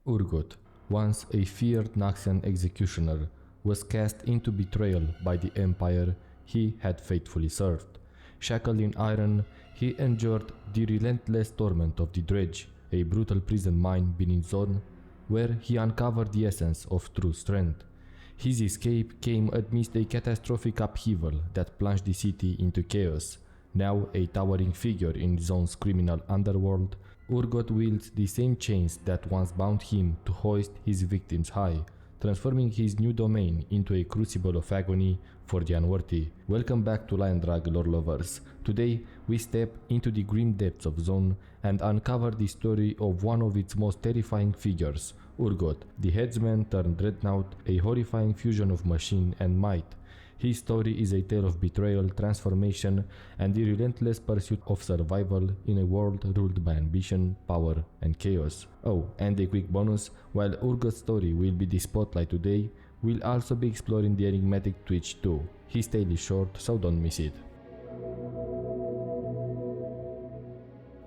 Urgot, once a feared Noxian executioner, was cast into betrayal by the empire he had faithfully served. Shackled in iron, he endured the relentless torment of the Dredge, a brutal prison mine beneath Zaun, where he uncovered the essence of true strength. His escape came amidst a catastrophic upheaval that plunged the city into chaos. Now a towering figure in Zaun's criminal underworld, Urgot wields the same chains that once bound him to hoist his victims high, transforming his new domain into a crucible of agony for the unworthy. Welcome back to Lion Drag lore lovers. Today we step into the grim depths of Zaun and uncover the story of one of its most terrifying figures, Urgot, the headsman turned dreadnought, a horrifying fusion of machine and might. His story is a tale of betrayal, transformation, and the relentless pursuit of survival in a world ruled by ambition, power, and chaos. Oh, and a quick bonus, while Urgot's story will be the spotlight today, we'll also be exploring the enigmatic Twitch too. His tale is short, so don't miss it.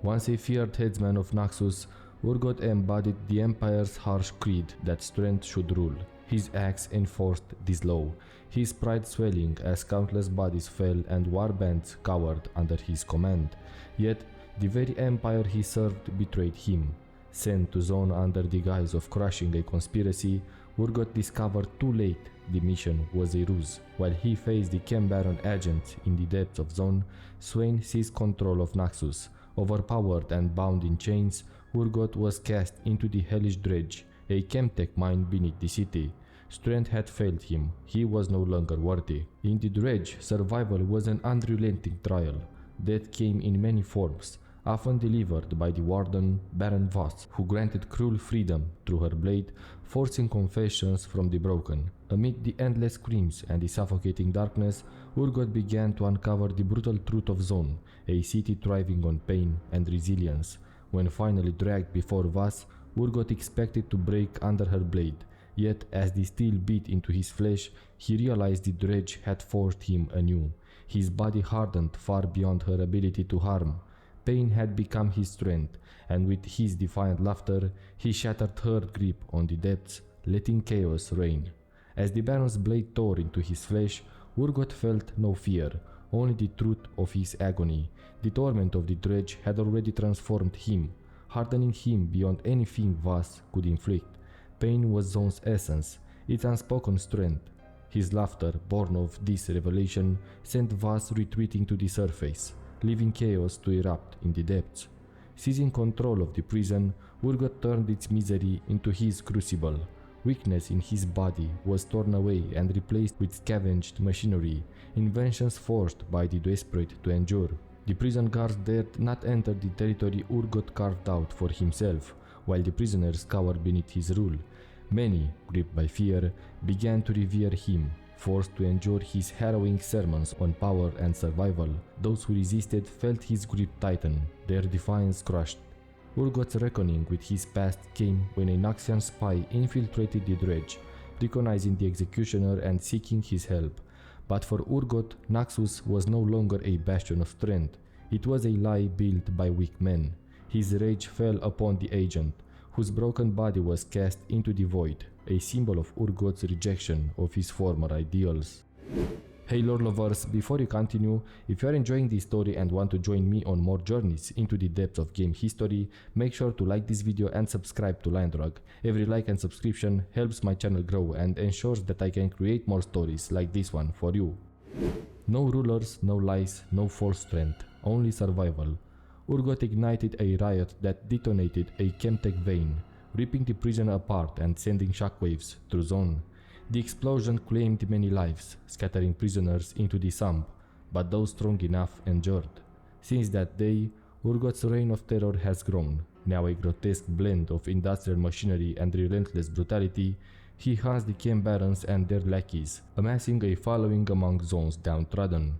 Once a feared headsman of Noxus, Urgot embodied the Empire's harsh creed that strength should rule. His axe enforced this law, his pride swelling as countless bodies fell and warbands cowered under his command. Yet, the very empire he served betrayed him. Sent to Zaun under the guise of crushing a conspiracy, Urgot discovered too late the mission was a ruse. While he faced the chem-baron agents in the depths of Zaun, Swain seized control of Noxus. Overpowered and bound in chains, Urgot was cast into the hellish Dredge, a chemtech mine beneath the city. Strength had failed him, he was no longer worthy. In the Dredge, survival was an unrelenting trial. Death came in many forms, often delivered by the warden, Baron Voss, who granted cruel freedom through her blade, forcing confessions from the broken. Amid the endless screams and the suffocating darkness, Urgot began to uncover the brutal truth of Zaun, a city thriving on pain and resilience. When finally dragged before Voss, Urgot expected to break under her blade, yet as the steel beat into his flesh, he realized the Dredge had forced him anew. His body hardened far beyond her ability to harm. Pain had become his strength, and with his defiant laughter, he shattered her grip on the depths, letting chaos reign. As the Baron's blade tore into his flesh, Urgot felt no fear, only the truth of his agony. The torment of the Dredge had already transformed him, hardening him beyond anything Voss could inflict. Pain was Zaun's essence, its unspoken strength. His laughter, born of this revelation, sent Voss retreating to the surface, leaving chaos to erupt in the depths. Seizing control of the prison, Urgot turned its misery into his crucible. Weakness in his body was torn away and replaced with scavenged machinery, inventions forced by the desperate to endure. The prison guards dared not enter the territory Urgot carved out for himself, while the prisoners cowered beneath his rule. Many, gripped by fear, began to revere him, forced to endure his harrowing sermons on power and survival. Those who resisted felt his grip tighten, their defiance crushed. Urgot's reckoning with his past came when a Noxian spy infiltrated the Dredge, recognizing the executioner and seeking his help. But for Urgot, Noxus was no longer a bastion of strength. It was a lie built by weak men. His rage fell upon the agent, whose broken body was cast into the void, a symbol of Urgot's rejection of his former ideals. Hey lore lovers, before you continue, if you are enjoying this story and want to join me on more journeys into the depths of game history, make sure to like this video and subscribe to Lion Drag. Every like and subscription helps my channel grow and ensures that I can create more stories like this one for you. No rulers, no lies, no false strength, only survival. Urgot ignited a riot that detonated a chemtech vein, ripping the prison apart and sending shockwaves through Zaun. The explosion claimed many lives, scattering prisoners into the swamp, but those strong enough endured. Since that day, Urgot's reign of terror has grown. Now a grotesque blend of industrial machinery and relentless brutality, he hunts the chem-barons and their lackeys, amassing a following among Zaun's downtrodden.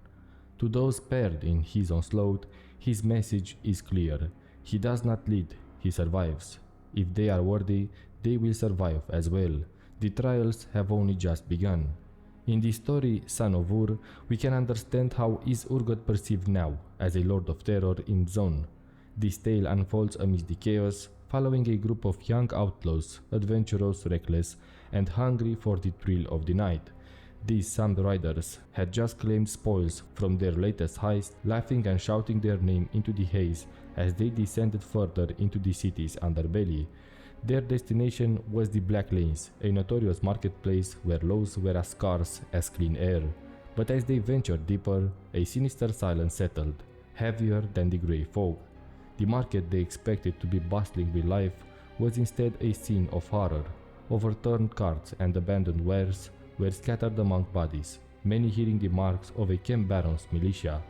To those paired in his onslaught, his message is clear. He does not lead, he survives. If they are worthy, they will survive as well. The trials have only just begun. In the story Son of Ur, we can understand how is Urgot perceived now as a lord of terror in Zaun. This tale unfolds amidst the chaos, following a group of young outlaws, adventurous, reckless, and hungry for the thrill of the night. These sand riders had just claimed spoils from their latest heist, laughing and shouting their name into the haze as they descended further into the city's underbelly. Their destination was the Black Lanes, a notorious marketplace where laws were as scarce as clean air. But as they ventured deeper, a sinister silence settled, heavier than the grey fog. The market they expected to be bustling with life was instead a scene of horror. Overturned carts and abandoned wares were scattered among bodies, many hearing the marks of a chem-barons militia.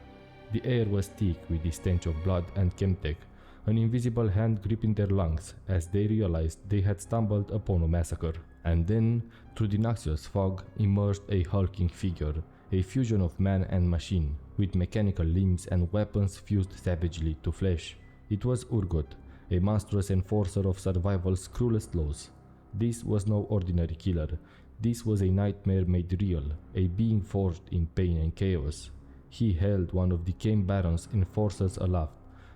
The air was thick with the stench of blood and chemtech, an invisible hand gripping their lungs as they realized they had stumbled upon a massacre. And then, through the noxious fog, emerged a hulking figure, a fusion of man and machine, with mechanical limbs and weapons fused savagely to flesh. It was Urgot, a monstrous enforcer of survival's cruelest laws. This was no ordinary killer. This was a nightmare made real, a being forged in pain and chaos. He held one of the chem-barons' enforcers aloft,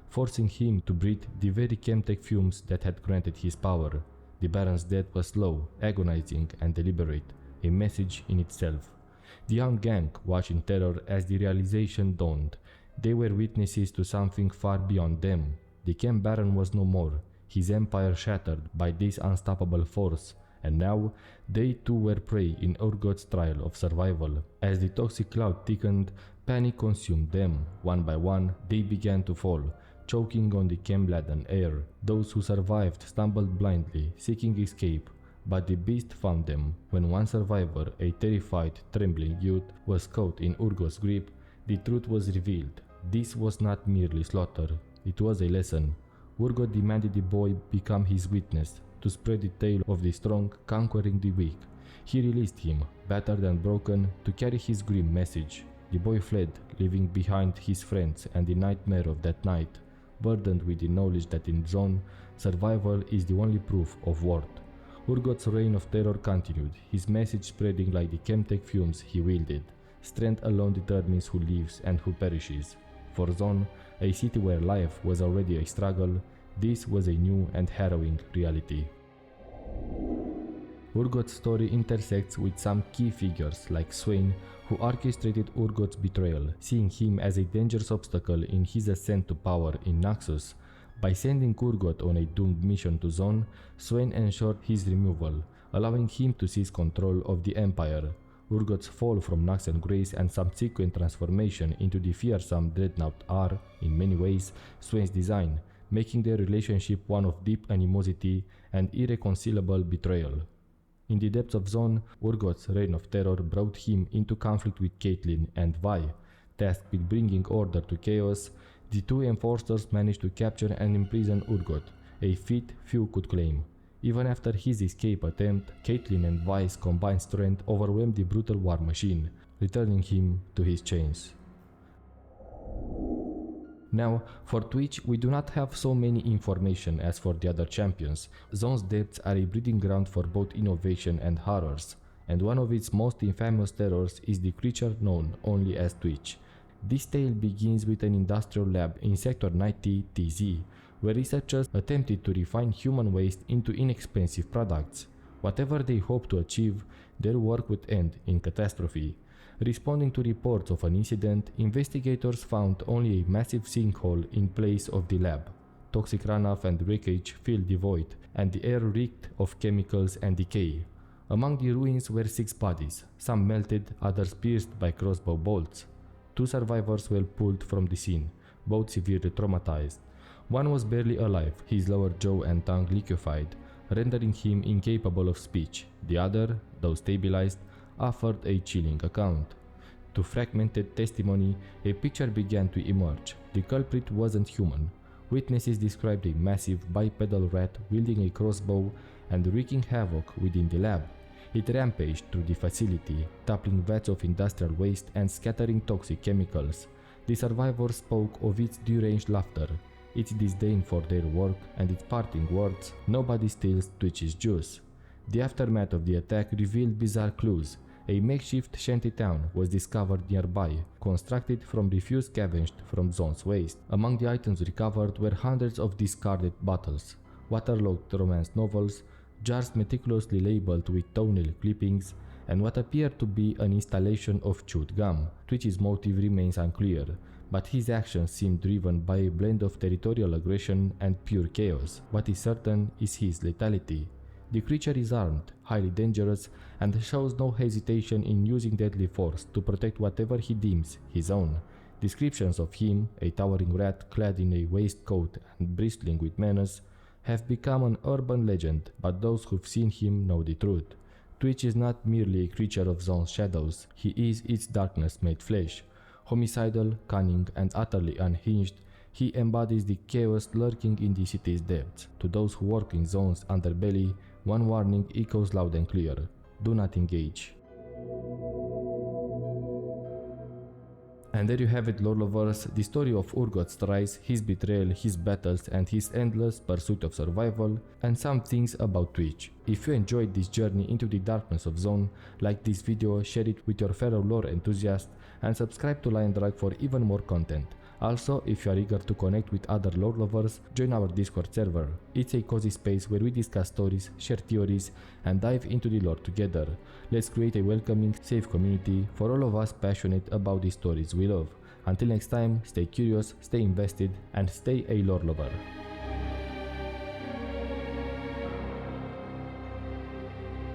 forcing him to breathe the very chemtech fumes that had granted his power. The Baron's death was slow, agonizing, and deliberate, a message in itself. The young gang watched in terror as the realization dawned. They were witnesses to something far beyond them. The chem-baron was no more, his empire shattered by this unstoppable force, and now they too were prey in Urgot's trial of survival. As the toxic cloud thickened, panic consumed them. One by one, they began to fall, choking on the chem-laden air. Those who survived stumbled blindly, seeking escape, but the beast found them. When one survivor, a terrified, trembling youth, was caught in Urgot's grip, the truth was revealed. This was not merely slaughter, it was a lesson. Urgot demanded the boy become his witness, to spread the tale of the strong conquering the weak. He released him, battered and broken, to carry his grim message. The boy fled, leaving behind his friends and the nightmare of that night, burdened with the knowledge that in Zaun, survival is the only proof of worth. Urgot's reign of terror continued, his message spreading like the chemtech fumes he wielded. Strength alone determines who lives and who perishes. For Zaun, a city where life was already a struggle, this was a new and harrowing reality. Urgot's story intersects with some key figures like Zaun, who orchestrated Urgot's betrayal, seeing him as a dangerous obstacle in his ascent to power in Noxus. By sending Urgot on a doomed mission to Zaun, Zaun ensured his removal, allowing him to seize control of the Empire. Urgot's fall from Noxian grace and subsequent transformation into the fearsome dreadnought are, in many ways, Zaun's design, making their relationship one of deep animosity and irreconcilable betrayal. In the depths of Zaun, Urgot's reign of terror brought him into conflict with Caitlyn and Vi. Tasked with bringing order to chaos, the two enforcers managed to capture and imprison Urgot, a feat few could claim. Even after his escape attempt, Caitlyn and Vi's combined strength overwhelmed the brutal war machine, returning him to his chains. Now, for Twitch, we do not have so many information as for the other champions. Zaun's depths are a breeding ground for both innovation and horrors, and one of its most infamous terrors is the creature known only as Twitch. This tale begins with an industrial lab in Sector 90 TZ, where researchers attempted to refine human waste into inexpensive products. Whatever they hoped to achieve, their work would end in catastrophe. Responding to reports of an incident, investigators found only a massive sinkhole in place of the lab. Toxic runoff and wreckage filled the void, and the air reeked of chemicals and decay. Among the ruins were 6 bodies, some melted, others pierced by crossbow bolts. 2 survivors were pulled from the scene, both severely traumatized. One was barely alive, his lower jaw and tongue liquefied, rendering him incapable of speech. The other, though stabilized, offered a chilling account. To fragmented testimony, a picture began to emerge. The culprit wasn't human. Witnesses described a massive bipedal rat wielding a crossbow and wreaking havoc within the lab. It rampaged through the facility, toppling vats of industrial waste and scattering toxic chemicals. The survivors spoke of its deranged laughter, its disdain for their work, and its parting words, "Nobody steals Twitch's juice." The aftermath of the attack revealed bizarre clues. A makeshift shanty town was discovered nearby, constructed from refuse scavenged from Zaun's waste. Among the items recovered were hundreds of discarded bottles. waterlogged romance novels, jars meticulously labeled with toenail clippings, and what appeared to be an installation of chewed gum. Twitch's motive remains unclear, but his actions seem driven by a blend of territorial aggression and pure chaos. What is certain is his lethality. The creature is armed, highly dangerous, and shows no hesitation in using deadly force to protect whatever he deems his own. Descriptions of him, a towering rat clad in a waistcoat and bristling with menace, have become an urban legend, but those who've seen him know the truth. Twitch is not merely a creature of Zaun's shadows, he is its darkness made flesh. Homicidal, cunning, and utterly unhinged, he embodies the chaos lurking in the city's depths. To those who work in Zaun's underbelly, one warning echoes loud and clear: do not engage. And there you have it, lore lovers, the story of Urgot's rise, his betrayal, his battles, and his endless pursuit of survival, and some things about Twitch. If you enjoyed this journey into the darkness of Zaun, like this video, share it with your fellow lore enthusiasts, and subscribe to Lion Drag for even more content. Also, if you are eager to connect with other lore lovers, join our Discord server. It's a cozy space where we discuss stories, share theories, and dive into the lore together. Let's create a welcoming, safe community for all of us passionate about the stories we love. Until next time, stay curious, stay invested, and stay a lore lover.